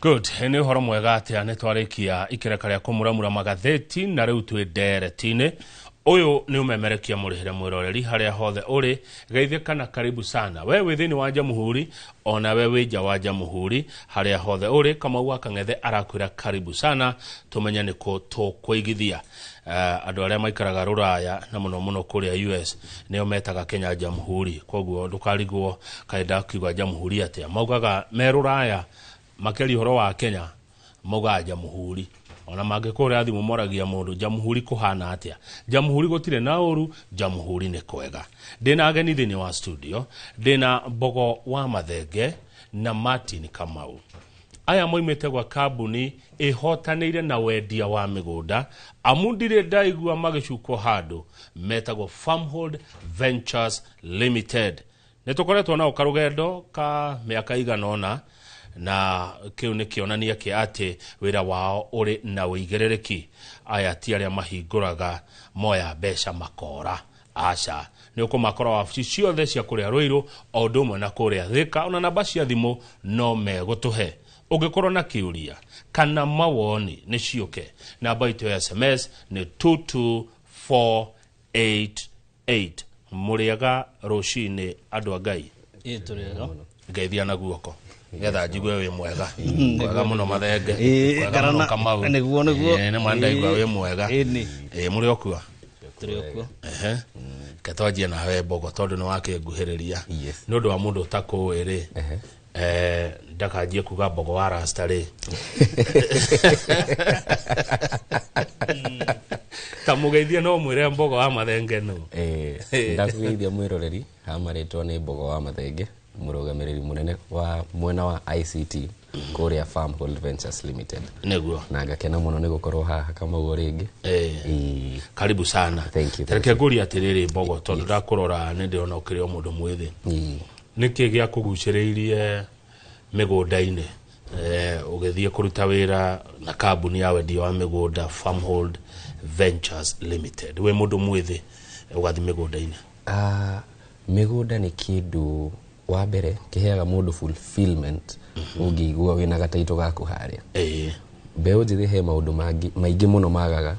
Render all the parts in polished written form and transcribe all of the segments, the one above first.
Good, ene horo mwega atia ne twarikia ikereka ria kumuramura magatheti na riu twi nderetine. Uyu ni umemerekia murihire mwiroreri haria hothe uri geithika na karibu sana. We withini wa Jamuhuri ona we wija wa Jamuhuri haria hothe uri Kamau wa Kang'ethe arakwira karibu sana tumenya niko tukwigithia. Andu aria maikaraga Ruraya na muno kuria US nio metaga Kenya Jamuhuri. Koguo ndukarigwo kaida kiuga Jamuhuri atia. Maugaga me Ruraya makeri horo wa Kenya mauga Jamuhuri. Ona mangikore athimu moragia mundu Jamuhuri kuhana atia. Jamuhuri gotire na uru, Jamuhuri ni kwega. Dena ageni thini wa studio, dena Mbogo wa Mathenge na Martin Kamau. Aya moimete gwa kambuni ihotanire na wendia wa migunda amundire ndaigua magicuko handu metagwo Farmhold Ventures Limited. Nitukoretwo nao karugendo ka miaka iganona na kiu ni kionania ki ati wira wao uri na wigerereki. Aya ti aria mahinguraga moya besha makora aca ni ukumakora wabici ciothe cia kuria Ruiru o ndumwe na kuria Thika ona namba cia thimu no megutuhe ungikorwo na kiuria kana mawoni ni ciuke namba itu ya SMS ni 22488 muriaga rucini andu a Ngai turega ngeithia na guoko getha njigwe wi mwega kwega muno Mathenge kwega muno Kamau niguo ni mwandaigwa wi mwega muri okua turi okua ketwanjie na we Mbogo tondu ni wakinguhiriria ni undu wa mundu utakuwiri ndakanjie kuga Mbogo wa Rasta ri tamugeithia no mwire Mbogo wa Mathenge no ndakugeithia mwiroreri hamaritwo ni Mbogo wa Mathenge murugamiriri munene wa mwena wa ICT kuria Farmhold Ventures Limited neguo na ngakena muno ni gukorwo haha Kamau ringi karibu sana. Thank you. Tereke nguri atiriri Mbogo tondu ndakurora ni ndirona ukirio mundu mwithi niki gia kuguciriirie migunda-ini ugithie kuruta wira na kambuni ya wendia wa migunda Farmhold Ventures Limited we mundu mwithi ugathi migunda-ini migunda ni kindu wa mbere kiheaga mundu fulfillment ungigua wina gataito gaku haria beo jithi he maundu maingi muno magaga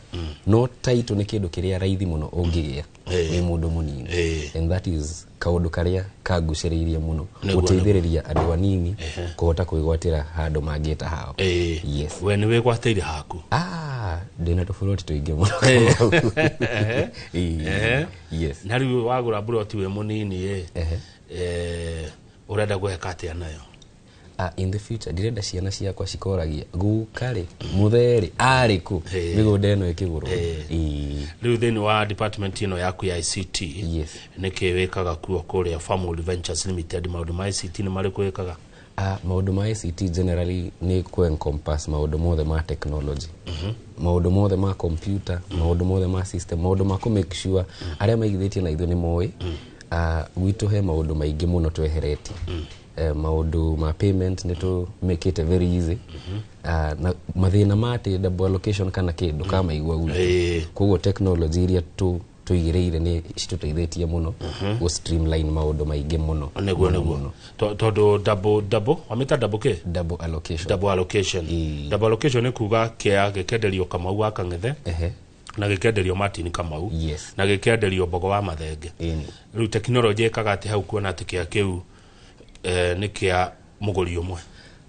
no taito ni kindu kiria raithi muno ungigia wi mundu munini and that is kaundu karia kaguciriirie muno guteithiriria andu anini kuhota kwigwatira handu mangita hao yes we ni wigwatire haku ndina tofauti tuingi muno yes na riu wagura buroti we munini urenda gweka atia nayo in the future direnda ciana ciakwa cikoragia gukari mutheri ariku migunda eno ikiguru riu thini wa department ino yaku ya ICT yes niki wikaga kuo kuria Farmhold Ventures Limited maundu ma ICT ni mari kwikaga maundu ma ICT generally ni ku encompass maundu mothe ma technology maundu mothe ma computer maundu mothe ma system maundu ma ku make sure aria maigithitie na ithu ni moy witu he maundu maingi muno twehereti maundu ma payment ni to make it very easy na mathina mate double allocation kana kindu kama igwa guo koguo technology iria tuigireire ni cituteithitie muno go streamline maundu maingi muno neguo tondu double wamita double allocation double allocation ni kuga kia gekenderio Kamau wa Kang'ethe na gekenderio Martin Kamau na gekenderio Mbogo wa Mathenge riu technology ikaga ati hau kuona ati kia kiu ni kia muguri umwe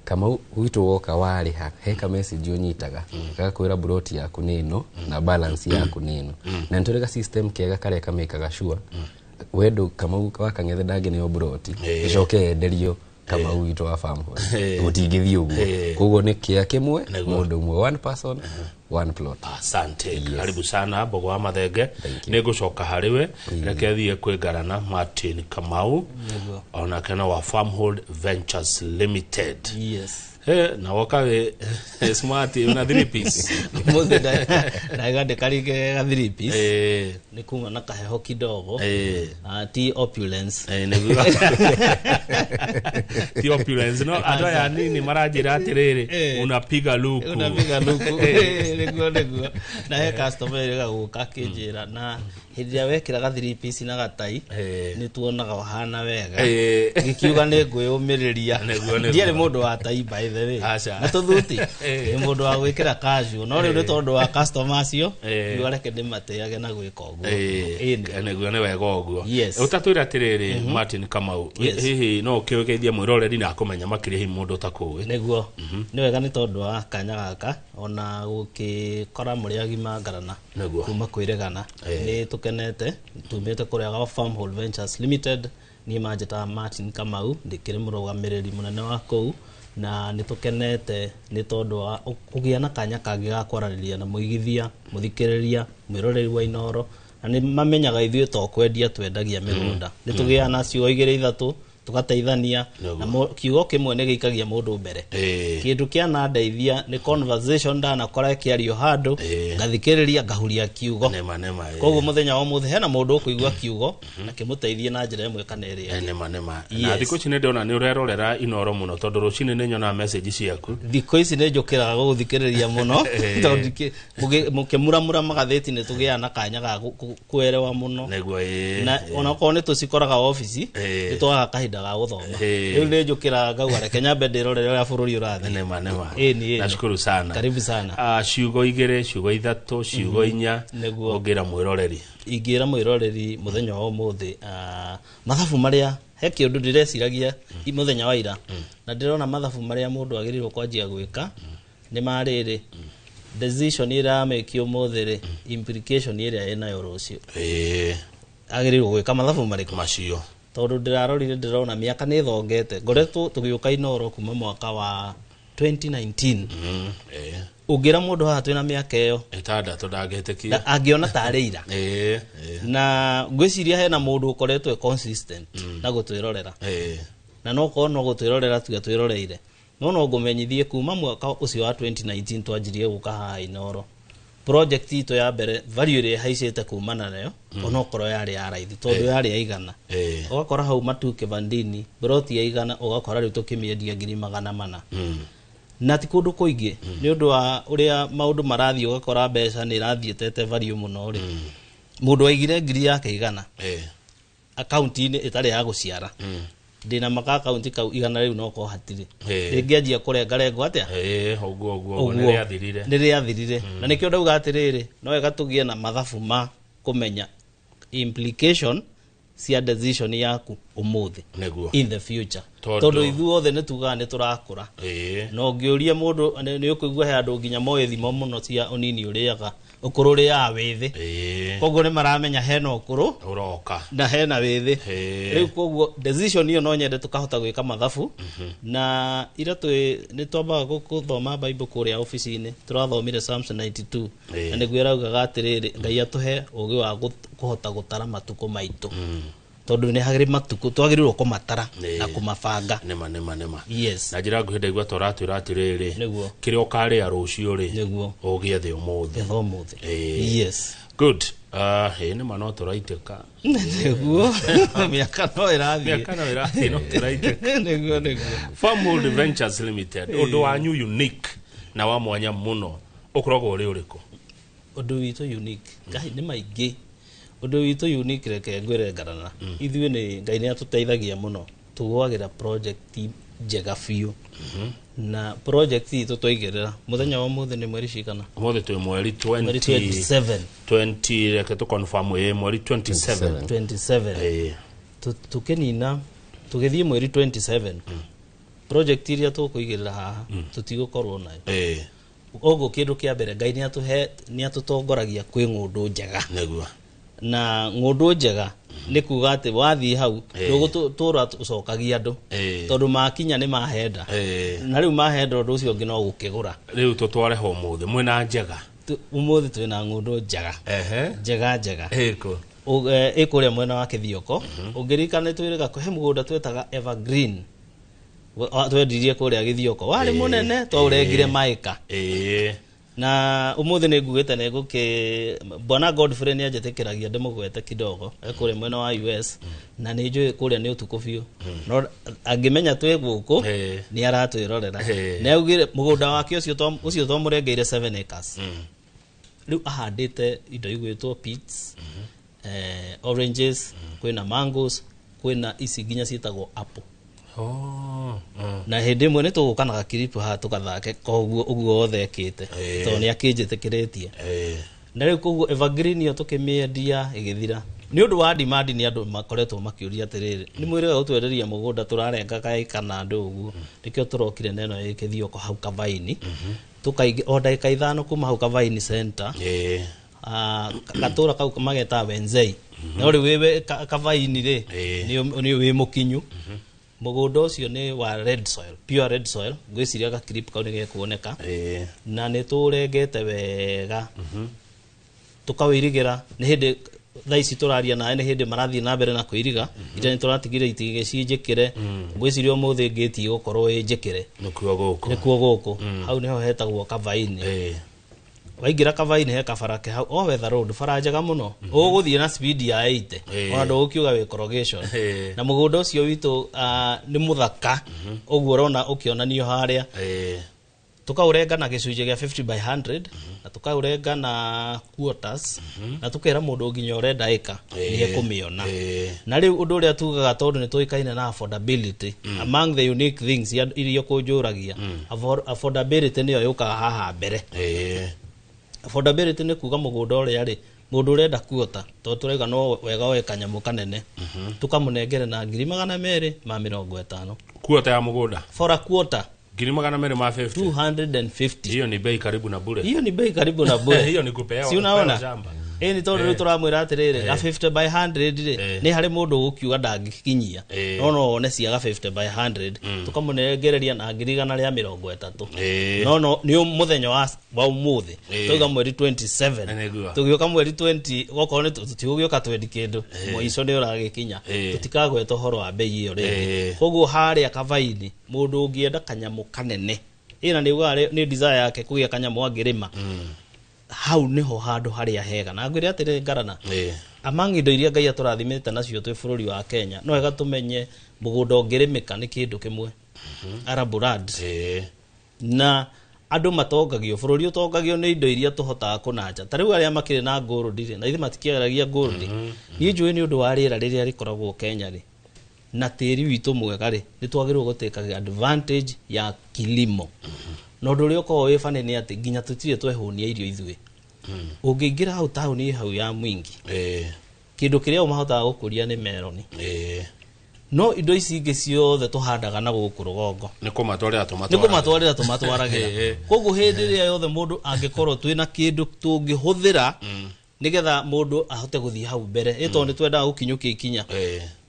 Kamau witu woka wari ha heka message unyitaga gakwira broti yaku nino na balance yaku nino na ntorega system kega kare kamekaga sure wendo Kamau wa Kang'ethe ndage ni broti icoke enderio Kamau witu wa Farmhold gutingithie uguo koguo ni kia kimwe mundu umwe one person one plot. Asante karibu sana Mbogo wa Mathenge ni gucoka hariwe reke thie kwigarana Martin Kamau ona kana wa Farmhold Ventures Limited na wakawe smart una 3 piece mode na gade karike ga 3 piece ni kuma na kaheho kidogo ti opulence ti opulence no ado ya nini marajira atiriri unapiga luku niguo na he customer ga guka kijira na Hidia wekira ga 3 piece na gatai ni tuonaga wahana wega gikiuga ni ngwiyumiriria ndiari mundu wa tai by the way na tuthuti ni mundu wa gwikira casual no riu ni tondu wa customers cio yuareke ndimateage na gwika uguo neguo ni wega uguo utatwira atiriri Martin Kamau hihi no kiugeithia mwiroreri na akumenya makiri hi mundu takuwi neguo ni wega ni tondu wa kanya gaka ona gukikora muri agima ngarana kuma kwiregana ni tukenete tumete kuria Farmhold Ventures Limited ni majeta Martin Kamau ndikiri murugamiriri munene wa kou na nitukenete ni tondu wa kugia na kanya kangi ga kwarariria na muigithia muthikiriria mwiroreri wa Inoro na ni mamenyaga ithuĩ to kwendia twendagia mĩgũnda ni tugia na ciugo 2-3 tugateithania na kiugo kimwe ni gikagia mundu mbere kindu kia na ndeithia ni conversation ndana kora kiario handu ngathikiriria ngahuria kiugo koguo muthenya wa muthe hena mundu ukuigua kiugo na kimuteithie na njira imwe kana ĩrĩa na thikũ ici nĩ ndona nĩ ũrerorera Inoro muno tondu rucini nĩ nyona message ciaku thikũ ici nĩ njũkĩraga gũthikĩrĩria muno tondu mukimuramura magatheti nĩ tugia na kanya ga kwerewa muno na ona ko nĩ tucikoraga office nĩ twaga kahinda ga guthoma riu nĩ njũkĩra ngauga Kenya benderorero ya bũrũri ũrathi nashukuru sana karibu sana ciugo 2 ciugo 3 ciugo 4 ũngira mwiroreri ingira mwiroreri muthenya wa umuthi mathabu maria he kiundu ndireciragia muthenya wa ira na ndirona mathabu maria mundu agirirwo kwanjia gwika ni mariri decision ira make umuthi implication ira ena yo rucio agirirwo gwika mathabu mariko macio tondu ndirarorire ndirona miaka ni thongete ngoretwo tugiuka Inoro kuma mwaka wa 2019 ugira mundu haha twina miaka iyo etandatũ ndangĩtĩkia angiona tarĩ ira na ngwiciria hena mundu ukoretwo consistent na gutwirorera na no kono gutwirorera tuga twĩroreire no ngumenyithie kuma mwaka ucio wa 2019 twanjirie guka haha Inoro project ito ya mbere value ire haicete kumana nayo ono koro yari ya raithi tondu yari ya igana ugakora hau matuke bandini broti ya igana ugakora riu tukimiedia 400 na ti kundu kuingi ni undu wa uria maundu marathii ugakora mbeca ni irathietete value muno ri mundu aigire ngiri yake igana account ini itari ya guciara ndina maka account kau igana riu no ko hatiri ringianjia kurengarengo atia oguo niri athirire na nikio ndauga atiriri no wega tugie na mathabu ma kumenya implication cia decision yaku umuthi in the future tondu ithuothe ni tugaga ni turakura no ngiuria mundu ni ukuigua he andu nginya moe thimo muno cia unini uriaga ukuru ri ya withi koguo ni maramenya hena ukuru uroka na hena withi riu koguo decision iyo no nyende tukahota gwika mathabu na ira ni twambaga guthoma Bible kuria office-ini turathomire Psalms 92 na niguo raugaga atiriri Ngai atuhe ugi wa kuhota gutara matuko maitu tondu ni hagiri matuko twagirirwo kumatara na kumabanga nema yes na njira nguhinde igwa toratwira atiriri kiria ukari ya rucio ri ugie thi umuthi yes good ni mano toraiteka niguo miaka no irathi no toraiteka niguo Farmhold Ventures Limited undu wanyu unique na wa mwanya muno ukoragwo uri uriku undu witu unique ngai ni maingi undu witu unique reke ngwire ngarana ithuĩ ni Ngai ni atuteithagia muno tugwagira project njega biũ na project itu twaigirira muthenya wa muthe ni mweri cigana muthe twi mweri 20 reke tu confirm mweri 27 tukenina tugithie mweri 27 project iria tukuigirira haha tutigukorwo nayo ogo kindu kia mbere Ngai ni atutongoragia kwi ngundu njega neguo na ngundu njega ni kuga ati wathi hau ndugutura ucokagia andu tondu makinya ni mahenda na riu mahenda undu ucio ngi no gukigura riu tutware ho muthi mwina njega umuthi twina ngundu njega njega eko ikuria mwena wa Kithioko ungirikana twirega kuhe mugunda twetaga Evergreen twendirie kuria Kithioko wari munene twaurengire maika na umuthi ni ngugite ne guki Bwana Godfrey ni ajetekeragia ndimugwete kidogo ekure mwena wa US na ni njui kuria ni utuku biu no angimenya twe guku ni aratwirorera na augire mugunda wake ucio twamurengeire 7 acres riu ahandite indo igwitwo peats oranges, kwina mangoes, kwina ici nginya ciitagwo apple. Na hindi imwe ni tugukanaga kiripu ha tugathake koguo uguo othe ekite to ni akinjitikiretie na riu koguo evergreen yo tukimiendia igithira ni undu wa demand ni andu makoretwo makiuria atiriri ni mwirega gutwereria mugunda turarenga kai kana andu uguo nikio turokire neno ikithio ko hau Kavaini tukaigi order ikaithano kuma hau Kavaini center gatura kau mageta Wenzei no ri wewe Kavaini ri ni we mukinyu mugunda ucio ni wa red soil, pure red soil, gwiciria ga clip kau ni gekuoneka na ni turengete wega tukawirigira ni hindi thaici turaria nae ni hindi marathie na mbere na kuiriga ita ni turatigire itige cinjikire gwiciria umuthi ngeti gukorwo injikire nikuo guku hau niho hetagwo Kavaini waingira Kavaini he kabarake hau o weather road faranjaga muno uguthie na speed ya 80 ona ndukiuga we corrugation na mugunda ucio witu ni muthaka uguo rona ukionanio haria tukaurenga na gicunje gia 50 by 100 na tukaurenga na quarters na tukera mundu nginya urenda eka ni ekumiona na riu undu uria tugaga tondu ni tuikaine na affordability among the unique things iria kunjuragia affordability niyo yukaga haha mbere affordability ni kuga mugunda uria ri mundu urenda kuota to turaiga no wega we kanyamu kanene tukamunengere na 250 kuota ya mugunda for a quarter 250 hiyo ni bei karibu na bure hiyo ni kupewa si unaona ni tondu turamwira atiriri ga 50 by 100 ni hari mundu gukiuga ndangikinyia no one cia ga 50 by 100 tukamunengereria na 130 no ni muthenya wa umuthi tuga mweri 27 tugiuka mweri 20 goko ni tutigugiuka 20 kindu mwico ni uragikinya tutikagweta horo wa bei iyo ringi koguo haria Kavaini mundu ungienda kanyamu kanene ina ni uga ni desire yake kugia kanyamu angirima hau niho handu haria hega na ngwire atire ngarana among indo iria Ngai aturathimite nacio twi bururi wa Kenya no wega tumenye mugunda ungirimika ni kindu kimwe araburad na andu matongagio bururi utongagio ni indo iria tuhotaga kunanja tariu aria makire na gold na ithi matikiaragia gold ni njui ni undu wa riera riria rikoragwo Kenya ri na tiri witu mwega ri ni twagirwo guteka advantage ya kilimo no ndurio ko wefane ni ati ginya tutire twehunia irio ithwe ungiingira hau tauni hau ya mwingi kindu kiria umahota gukuria ni meloni no indo ici ingi ciothe tuhandaga na guku rugongo ni kumatwarira tumatwaragira koguo hindi ria yothe mundu angikorwo twina kindu tungihuthira nigetha mundu ahote guthie hau mbere ito ni twenda gukinyukia ikinya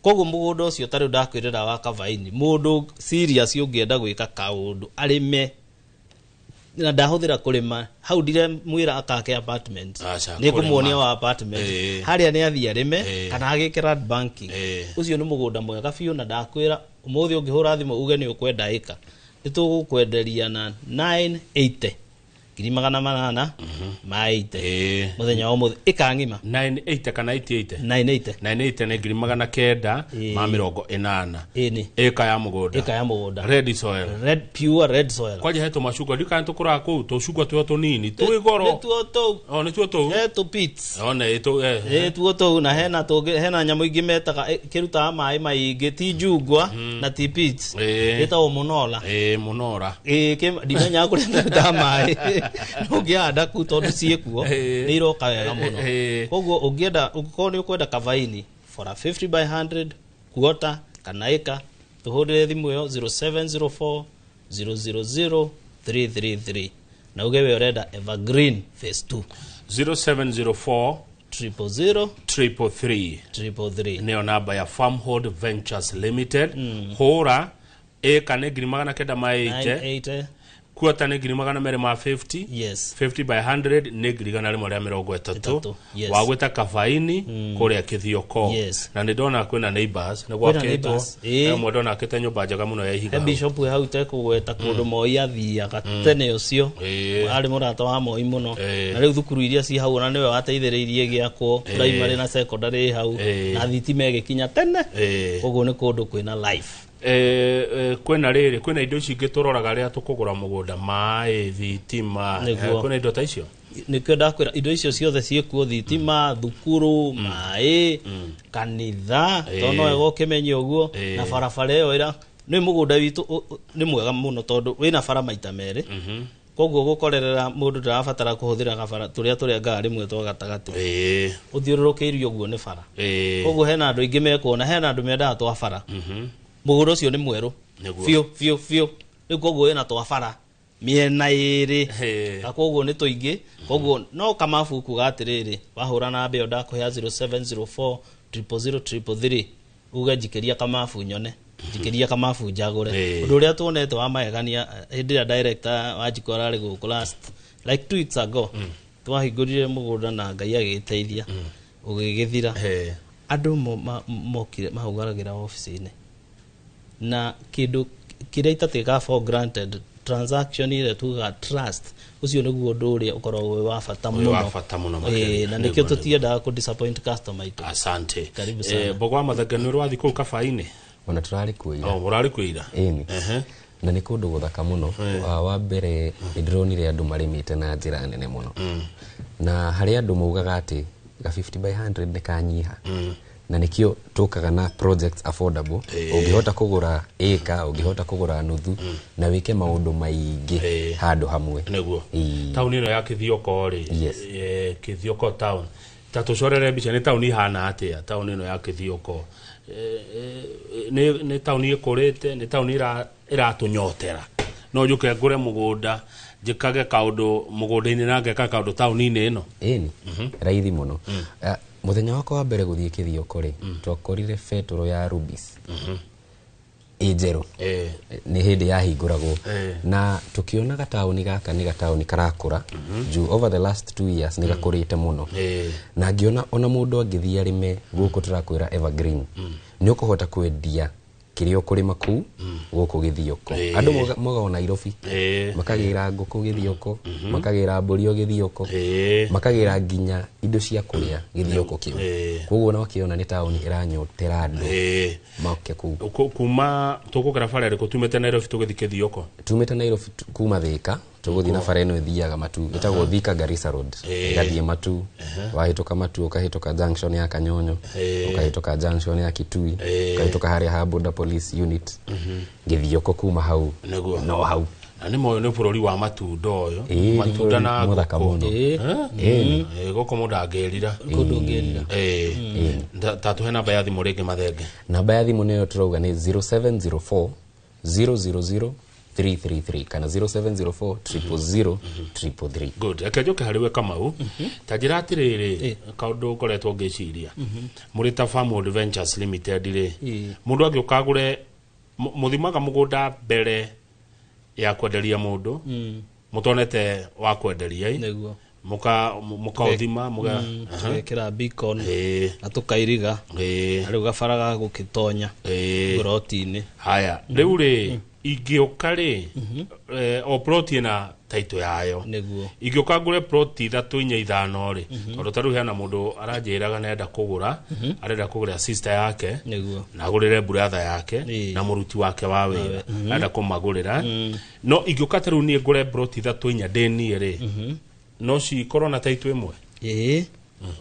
koguo mugunda ucio tari ndakwirira wa Kavaini mundu serious ungienda gwika kaundu arime na ndahuthira kurima hau ndire mwira akake apartment ni kumuonia wa apartment haria ni athia rime kana agikira banking ucio ni mugunda mwega biu na ndakwira umuthi ungihura thimo uge ni ukwenda eka nitugukwenderia na 980 800 maite muthenya wa muthi ikangima 980 kana 88 980 ni 980 eka ya mugunda pure red soil kwaje heto mashuka dika ntukura ku tushugwa tuyo tunini tuigoro ni tuo tu to pits tuo tu na hena nyamu ingi metaga kiruta mai maingi ti njungwa na ti pits itawo munora dimenya kurenga mai ugianda ku tondu ciekuo ni iroka wega muno koguo ungienda ugikorwo ni ukwenda Kavaini for a 50 by 100 quarter kana eka tuhurire thimu yo 0704 000 333 na ugewe urenda Evergreen phase 2 0704 333 neo namba ya Farmhold Ventures Limited hora eka ne 980 kuota ni 250 yes 50 by 100 ni 130 wagweta Kavaini kuria Kithioko na ni ndona kwina neighbors na gwaketwo mwe ndona akete nyumba njega muno ya ihiga bishop we hau te kugweta kundu moi athia gatene ucio ari murata wa moi muno na riu thukuru iria ci hau na niwe wateithiriirie giakwo primary na secondary hau na thitima igikinya tene koguo ni kundu kwina life kwena indo ici ngiturораga ria tukugura mugunda mai thitima kwena indo ta icio nikio ndakwira indo icio ciothe ciekuo thitima thukuru mai kanitha tono ego kimenye uguo na barabara iyo ira ni mugunda witu ni mwega muno tondu wina bara maita meri koguo gukorerera mundu ndarabatara kuhuthira gabara turia ngari mwe to gatagati uthiururukiirio uguo ni bara koguo hena andu ingi mekuona hena andu mendaga twa bara mugunda ucio ni mweru fio koguo ina twa bara miena iri koguo ni tuingi koguo no kamabu kuga atiriri wahura na mbe ndakuhea 0704 00033 uga jikiria kamabu nyone jikiria kamabu njagure undu uria tuonete wa magegania hindi ya director wa jikora ri guku last like 2 weeks ago twahingurire mugunda na Ngai agiteithia ugigithira andu mokire mahugaragira office-ini na kindu kiria itateka for granted transaction ile tuga trust ucio niguo ndu uria ukoragwo we wa bata muno na nikio tutienda ku disappoint customer itu. Asante karibu sana bogwa mathagano rwa thiku kafaine ona turari kuira murari kuira na ni kundu guthaka muno wa mbere ndronire andu marimite na njira nene muno na hari andu maugaga ati ga 50 by 100 ni kanyiha na nikio tukaga na projects affordable ungihota kugura eka ungihota kugura nuthu na wike maundu maingi handu hamwe neguo town ino ya Kithioko ri Kithioko town tatucorere mbica ni town ihana atia town ino ya Kithioko ni town ikurite ni town iratunyotera no juke ngure mugunda jikage kaundu mugunda-ini na ngeka kaundu town-ini ino ni raithi muno muthenya wako wa mbere guthie Kithioko ri twakorire fetro ya Rubis ejero ni hindi ya hinguragwo na tukiona gatauni gaka ni gatauni karakura juu over the last 2 years ni gakurite muno na ngiona ona mundu angithia rime guku turakwira Evergreen ni ukuhota kwendia kirio kurima ku guku Githioko andu moga Nairobi makagira nguku Githioko makagira mburio Githioko makagira nginya indo cia kuria Githioko kiu koguo na wakiona ni tauni iranyotera andu make ku kuma tukugera bara riko tumete Nairobi tugithi Kithioko tumete Nairobi kuma Thika tuguthi na bara ino ithiaga Matu itagwo Thika Garissa Road gathie Matu wahituka Matu ukahituka junction ya Kanyonyo ukahituka junction ya Kitui ukahituka haria ha border police unit Githioko kuma hau no hau ani moyo ni bururi wa matunda uyo matunda na muthaka muno goko mudangerira kudongerira tatu hena namba ya thimu ringi mathenge namba ya thimu niyo turauga ni 0704 000 333 kana 0704 000 333. Good. Akajoke hariwe Kamau tajira atiriri kaundu ngoretwo ngiciria muri ta Farm Adventures Limited ri mundu agiukagure muthimaga mugunda mbere ya kwenderia mundu mutonete wa kwenderia neguo muka uthima muga twekira beacon atukairiga ari gabaraga gukitonya grotini haya riu ri igioka ri o plot na taito yayo neguo igioka ngure plot 3-5 ri tondu taru hena mundu aranjiraga nenda kugura arenda kugura sister yake neguo na gurire brother yake na muruti wake wa wira nenda kumagurira no igioka taru ni ngure plot 3 deni ri no ci corona taito imwe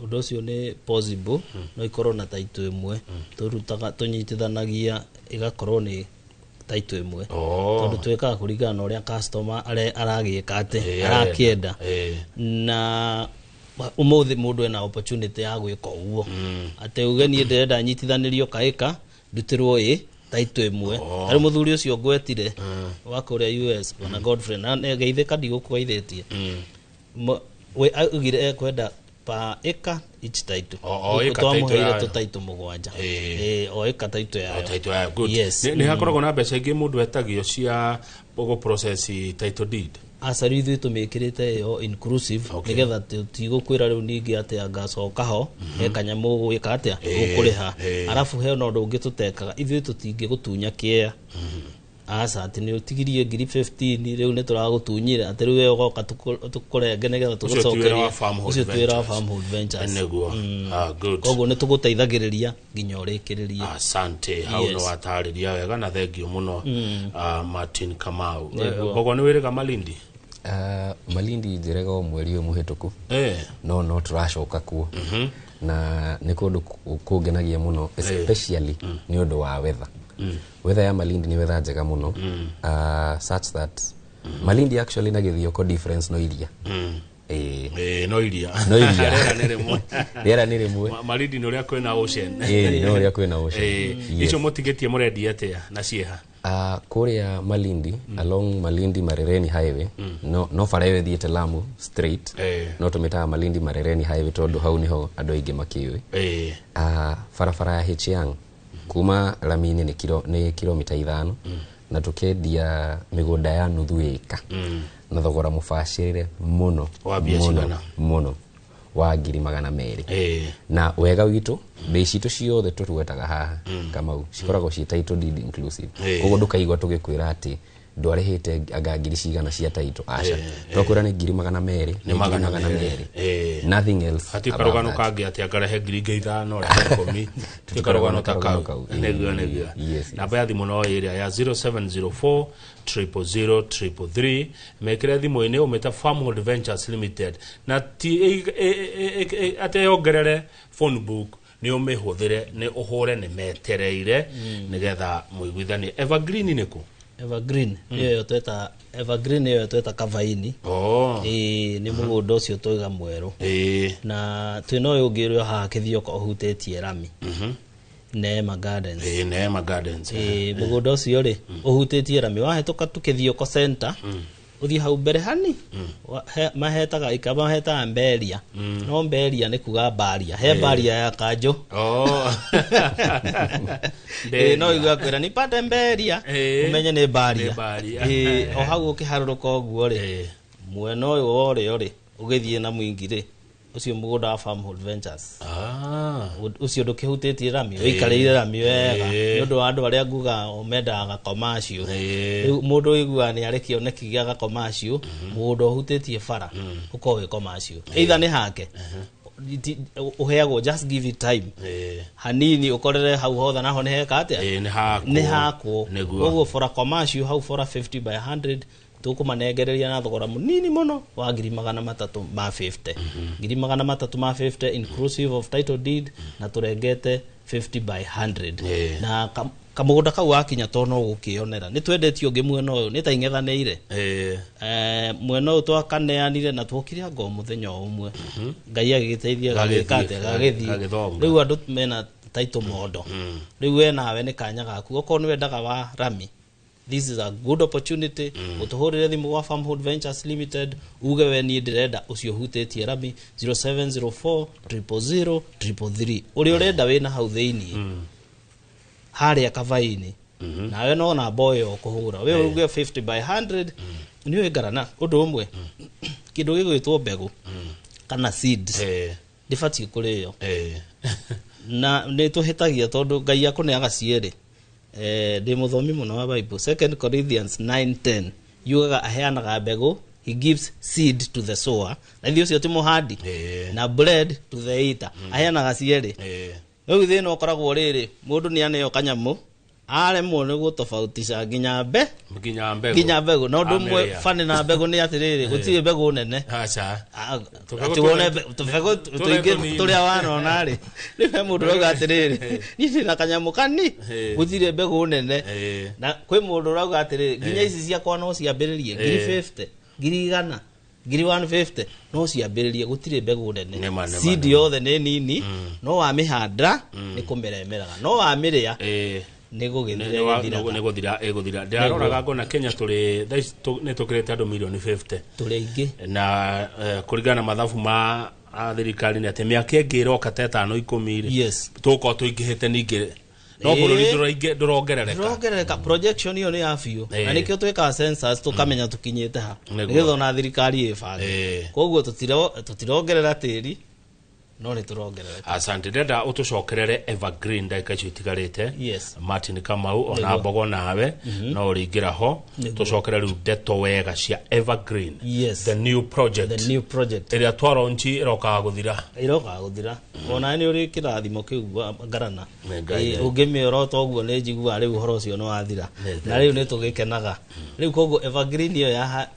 undu ucio ni possible no ikorwo na taito imwe turutaga tunyitithanagia igakorwo ni taito imwe tondu twekaga kuringana uria customer aragieka ate arakienda na umuthi mundu ena opportunity ya gwika uguo ate ugeni ndenda nyitithanirio kaika ndutirwo taito imwe ari muthuri ucio ngwetire wa kuria US na Godfrey na geithika ndigukugaithetie we agire kwenda pa eka each taito twamuheire tutaito mugwanja o eka taito ya good ni hakoragwo na mbeca ingi mundu etagio cia bogo process taito deed asarithu tumikirite yo inclusive nigetha tigukwira riu ningi ate agacoka ho ekanyamu gwika atia gukuriha arafu he no ndungi tutekaga ithu tutingi gutunya kia asa ati ni utigirie ngiri 15 riu ni turagutunyira ati riu ugoka tukurenge nigetha tugucokeria ucio twira Farm Adventures neguo good koguo ni tuguteithagiriria nginya urikiriria asante hau no watariria wega na thengio muno Martin Kamau bogo ni wiriga Malindi Malindi njirega mweri ũyũ mũhĩtũku no tũracoka kuo na nĩ kũndũ kũngenagia mũno especially nĩ ũndũ wa weather. Weather ya Malindi nĩ weather njega mũno such that Malindi actually na Githioko difference no iria no iria rĩera nĩ rĩmwe Malindi no rĩa kwĩna ocean no rĩa kwĩna ocean icio mũtigĩtie mũrendia atĩa na cieha kũrĩa Malindi along Malindi Marereni highway no bara ĩyo ĩthiĩte Lamu straight no tũmĩtaga Malindi Marereni highway tondũ hau niho andũ aingĩ makĩũĩ barabara ya Hichiang kuma Lami-inĩ nĩ kilomita 5 na tukendia mĩgũnda ya nuthu ĩka na thogora mũbacĩrĩre mũno wa 200,000 na wega witũ mbei citũ ciothe tũrwetaga haha Kamau cikoragwo ci title deed inclusive koguo ndũkaigua tũgĩkwĩra atĩ ndwarĩhĩte anga ngiri cigana cia title aca twakwĩra nĩ 200,000 nĩ 200,000 nothing else hati karogano kangi ati akarehe ngiri 5,000 rehe 10 ti karogano takau negua namba ya thimũ no ĩrĩa ya 0704 000 mekĩre thimũ-inĩ ũmeta Farmhold Ventures Limited na ti ate yongerere phone book ni ũmĩhũthĩre nĩ ũhũre nĩ metereire nĩgetha mũiguithanie Evergreen nĩkũ Evergreen yo tweta Kavaini ni mũgũnda ũcio tũiga mwerũ na twĩna ũyũ ũngĩ ũrĩa haha Githioko ũhutĩtie Rami Neema Gardens mũgũnda ũcio rĩ ũhutĩtie Rami wahĩtũka tu Githioko center uthi hau mbere hani mahetaga ikamaheta Mberia no Mberia nĩ kuga Baria he Baria ya Kanjo no igwakwĩra ni pate Mberia umenye nĩ Baria o hau ũkĩharũrũka ũguo rĩ mwena ũyũ wore rĩ ũgĩthiĩ na mwingi rĩ ucio mũgũnda wa Farmhold Ventures ucio ndũkĩhutĩtie Rami ũikarĩire Rami wega nĩ ũndũ wa andũ arĩa nguga mendaga commercial mũndũ ũigua nĩ arĩ kĩoneki gĩa commercial mũgũnda ũhutĩtie bara ũkorwo wĩ commercial either nĩ hake uheagwo just give it time hanini ukorere hau hotha naho nĩ heka atĩa nĩ hakwo ũguo for a commercial hau for a 50 by 100 tukumanegereria na thogora munini muno wa 350 350 inclusive of title deed na turengete 50 by 100 na kamugunda kau wakinya tono gukionera ni twendetio ngi mwena uyu ni ta ing'ethanĩire mwena uyu twakaneanire na twokire ngo muthenya umwe ngai agĩgĩteithia gagĩkate gagĩthi riu andu mena title mondo riu we nawe ni kanya gaku okorwo ni wendaga wa Rami this is a good opportunity utuhurire thimu wa Farmhold Ventures Limited uge we ni ndirenda ucio hutĩtie Rami 0704 000 uri urenda wina hau thĩinĩ haria Kavaini nawe no na boyo kuhura we uge 50 by 100 ni wegarana undu umwe kindu gigwitwo mbegu kana seeds ndibati kurĩyo na nĩ tuhĩtagia tondu ngai akuneaga ciere ndi muthomi muno wa Bible 2 Corinthians 9:10 yugaga aheanaga mbegu he gives seed to the sower na thio cio ti muhandi na bread to the eater aheanaga ciere rĩu thĩna ũkoragwo rĩrĩ mũndũ nĩ aneo kanyamu aremwo nĩ gũtofautisha nginya mbegu no ndũ mwe fani na mbegu nĩ atĩrĩrĩ gũtirĩ mbegu nene acha tuone tũbegu tũingĩ tũrĩa wanona rĩ rĩwe mũndũ rauga atĩrĩrĩ niĩ na kanyamu kani gũtirĩ mbegu nene na kwĩ mũndũ rauga atĩrĩrĩ nginya ici ciakwa no ciambĩrĩrie 50 100 150 no ciambĩrĩrie gũtirĩ mbegu nene seed yothe nĩ nini no wamĩhanda nĩ kũmeremeraga no wamĩrĩa nĩ gũthira ndĩraroraga ngona Kenya tũrĩ nĩ tũkĩrĩte andũ milioni 50 tũrĩ aingĩ na kũringana na mathabu ma thirikari nĩ atĩ mĩaka ĩngĩ ĩroka ta 5-10 tũkorwo tũingĩhĩte ningĩ no bũrũri ndũrongerereka projection iyo nĩ ya biũ na nĩkĩo twĩkaga census tũkamenya tũkinyĩte ha nĩgetha ona thirikari ĩbange koguo tũtirongerera tĩri no nĩ tũrongerera asante dada utucokerere Evergreen ndagĩka icio itigarĩte Martin Kamau ona Mbogo nawe no ũrĩingĩra ho tucokere rĩu ndeto wega cia Evergreen the new project ĩrĩa twaronchi irokaga gũthira ona nĩ ũrĩ kĩrathimo kĩu ngarana ũngĩmĩora toguo nĩ njiguaga rĩu ũhoro ũcio nĩ wathira na rĩu nĩ tũgĩkenaga rĩu koguo Evergreen iyo ya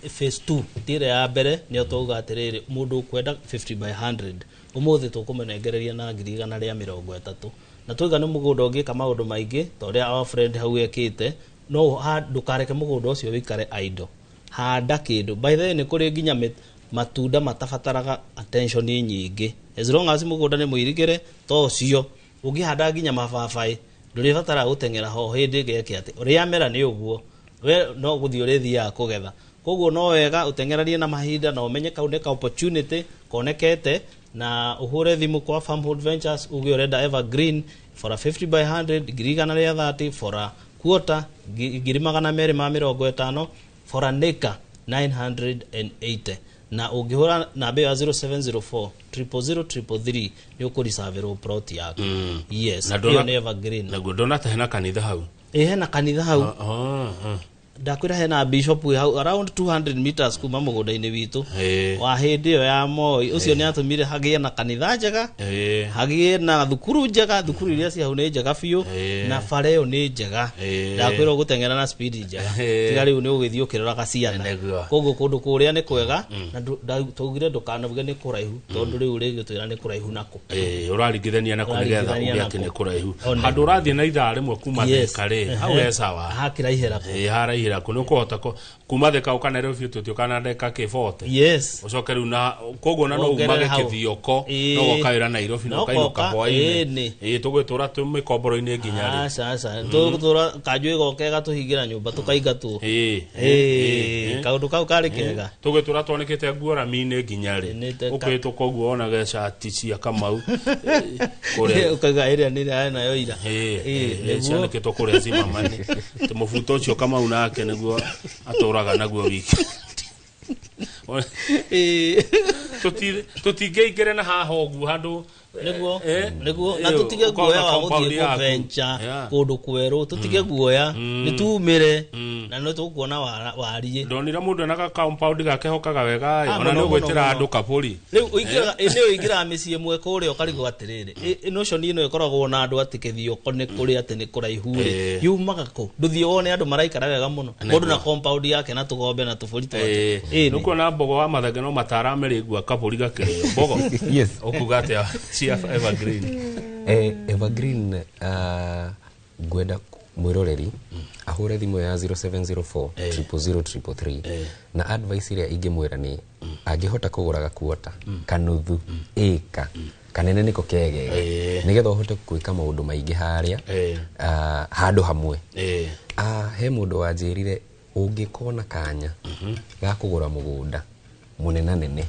phase 2 tire ya mbere nio tuga atiriri mundu kwenda 50 by 100 umuthi tukumenengereria na 130 na twiga ni mugunda ungi kama undu maingi toria our friend hau ekite no ndukareke mugunda ucio wikare idle handa kindu by the way ni kuri nginya matunda matabataraga attention nyingi as long as mugunda ni muirigire to cio ungihanda nginya mababai nduribatara gutengera ho hindi geke ati uria mera ni uguo we no guthi urithia kugetha koguo no wega utengerarie na mahinda na umenye kauneka opportunity konekete na uhure thimu kwa Farmhold Ventures ugi urenda evergreen for a 50 by 100 girigana ria 30 for a quarter girimagana mere ma 50 for an acre 980 na ungihura na bei ya 0704 00033 ni ukurisaverwo plot yako yes na hiyo ni evergreen na godona ta hena kanitha hau hena kanitha hau ndakwira hena bishop hau around 200 meters kuma mugunda-ini witu wa hindi yo ya Moi ucio ni atumire hagie na kanitha njega hagie na thukuru njega thukuru iria cia hau ni njega biu na fareo ni njega ndakwira gutengera na speed njega tiga riu ni ugithii ukirora ciana koguo kundu kuria ni kwega na tugire ndukanabuge ni kuraihu tondu riu ri gitwira ni kuraihu nako uraringithania nako nigetha uge ati ni kuraihu handu urathie na ithaa rimwe kuma theka ri hau esawa hakiraihera hira kuno kuhota kuma theka ukana Nairobi tutio ndeka K40 yes ucoke riu na koguo na no umage kithioko no gokaira Nairobi no kainuka hwaini tugwitura tumikomboro-ini nginya ri sasa tugutura kanjui goke gatuhingira nyumba tukaingatwo kaundu kau kari kega tugwitura twanikite nguo rami-ini nginya ri ukwitu koguo ona gecati cia Kamau kuria ukaga area ni nayo ira cianikitwo kuria Zimamani tumubuto ucio Kamau nake niguo aturaga naguo wiki tutingeingire na haha uguo handu niguo na tutige guoya wa guthie kuventure kundu kweru tutige guoya nitumire na no tukuona warie ndonira mundu na compound gake hokaga wega ona no gwetira andu kapuri riu uingira micie mwe kuria ukarigo atiriri notion ino ikoragwo na andu atikithio kone kuria ati ni kuraihu yumaga ku nduthio wone andu maraikara wega muno mundu na compound yake na tugombe na tuburi twake nuko na mbogo wa mathage no matarameri gwa kapuri gake mbogo yes okugate evergreen evergreen gwenda mwiroreri ahure thimu ya 0704 00033 na advice iria ingimwira ni angihota kuguraga kuota kanuthu eka kanene niko kegege nigetha uhote kwika maundu maingi haria handu hamwe he mundu wanjirire ungikona kanya ga kugura mugunda munenanene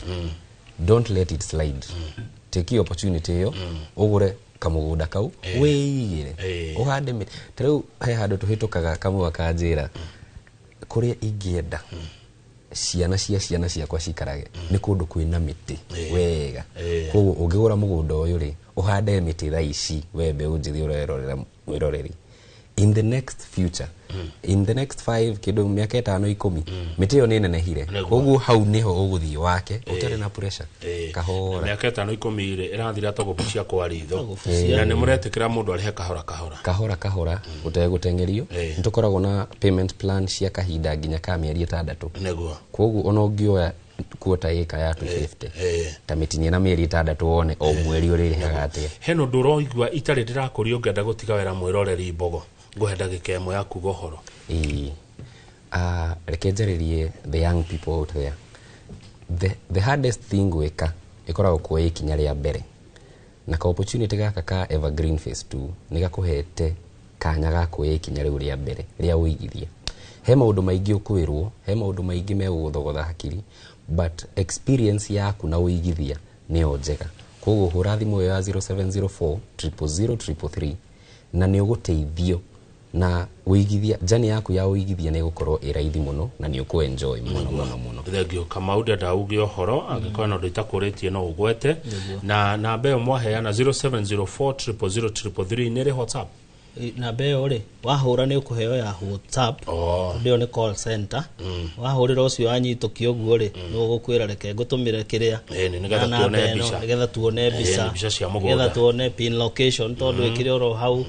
don't let it slide take the opportunity yo ugure kamugunda kau weigire uhande miti tariu he handu tuhitukaga kamwe akanjira kuria ingienda ciana ciakwa cikarage ni kundu kwina miti wega koguo ungigura mugunda uyu ri uhande miti thaa ici wembe unjithi urerorera mwiroreri in the next future in the next 5 kido miaka 5-10 miti yo ni nenehire koguo hau niho uguthii wake utare na pressure kahora miaka 5-10 ire irathira togucia kwa ritho na ni muretikira mundu arihe kahora utegutengerio nitukoragwo na payment plan cia kahinda nginya ka mieri 6 neguo koguo ona ungioya kuota eka ya 250 ta mitinie na mieri 6 wone o mweri urirehaga atia heno ndoroigwa itari ndirakurio ngenda gutiga wera mwiroreri mbogo nguhenda gikemo yaku gohoro rekenjeririe the young people out there the hardest thing gwika ikoragwo kuoya ikinya ria mbere na ka opportunity gaka ka evergreen phase 2 nigakuhete kanya ga kuoya ikinya riu ria mbere ria uigithia he maundu maingi ukwirwo he maundu maingi meguthogotha hakiri but experience yaku na uigithia ni njega koguo hura thimu ya 0704 00033 na ni uguteithio na uigithia jani yaku ya uigithia ni gukorwo iraithi muno na ni uku enjoy muno thegio kama uda ugi ohoro angikona ndo itakuritie no ugwete na namba yo mwaheana 0704 00033 nere WhatsApp na beo ri wahura ni ukuheo ya WhatsApp ndio ni call center wahurira ucio anyitukio guo ri no gukwira reke ngutumire kiria nigetha tuone mbica cia mugunda nigetha tuone pin location tondu ikire oro hau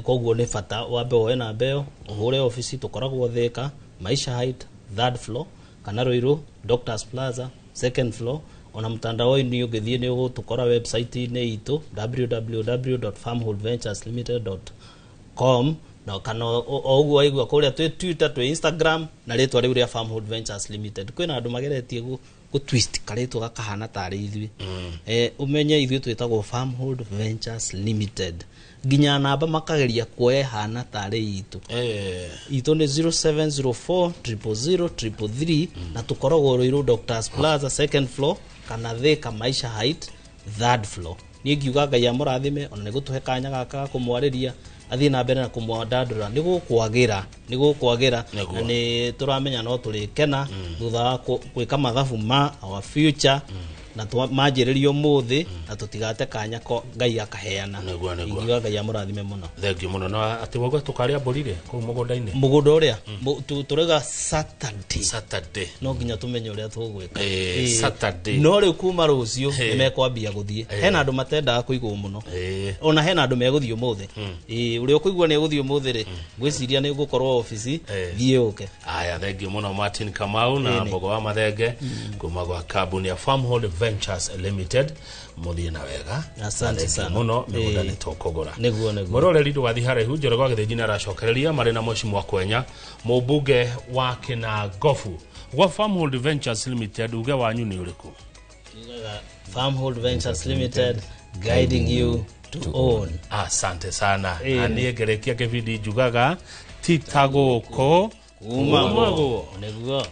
koguo ni bata wambe woe na beo uhure office tukoragwo thika Maisha Height 3rd floor kana Ruiru Doctors Plaza second floor. Ona mtandao ni ugithie ni ugutukora website ni itu www.farmholdventureslimited.com na kana oguo aigua kuria twi Twitter twi Instagram na ritwa riu ria Farmhold Ventures Limited. Kwina andu mageretie gu twist karitwa gakahana tari ithui umenye ithui twitagwo Farmhold Ventures Limited. Ginya namba makageria kuoya hana tari itu itu ni 0704 000 333 na tukoragwo Ruiru Doctors Plaza second floor kana Thika Maisha Height third floor. Ni ngiuga Ngai amurathime ona nigutuhe kanya gaka kumwariria athi na mbere na kumwadadura nigukwagira na ni turamenya no turikena thutha gwika mathabu ma our future na manjiririo muthi na tutigate kanya ko Ngai akaheana ngiuga Ngai amurathime muno. Thank you muno. Na ati wogo tukaria mburire ku mugunda-ini mugunda uria turega Saturday no nginya tumenye uria tugwika Saturday no riu kuma rucio nimekwambia guthie hena andu matenda kuigwo muno ona hena andu meguthie umuthi uria kuigwa ni guthie umuthi ri ngwiciria ni gukorwo office thie uke. Aya, thank you muno Martin Kamau na Mbogo wa Mathenge kuma gwa kambuni ya Farmhold Ventures Limited. Muthie na wega. Asante sana muno migunda ni tokogora niguo mororeri ndwathi haraihu njorogo githiji na racokereria mari na moshi mwa kwenya mubunge wa Kinagofu gwa Farmhold Ventures Limited. Uge wanyu ni uriku? Farmhold Ventures Limited, guiding you to own. Asante sana. Ani gerekia kibidi jugaga titagoko umago niguo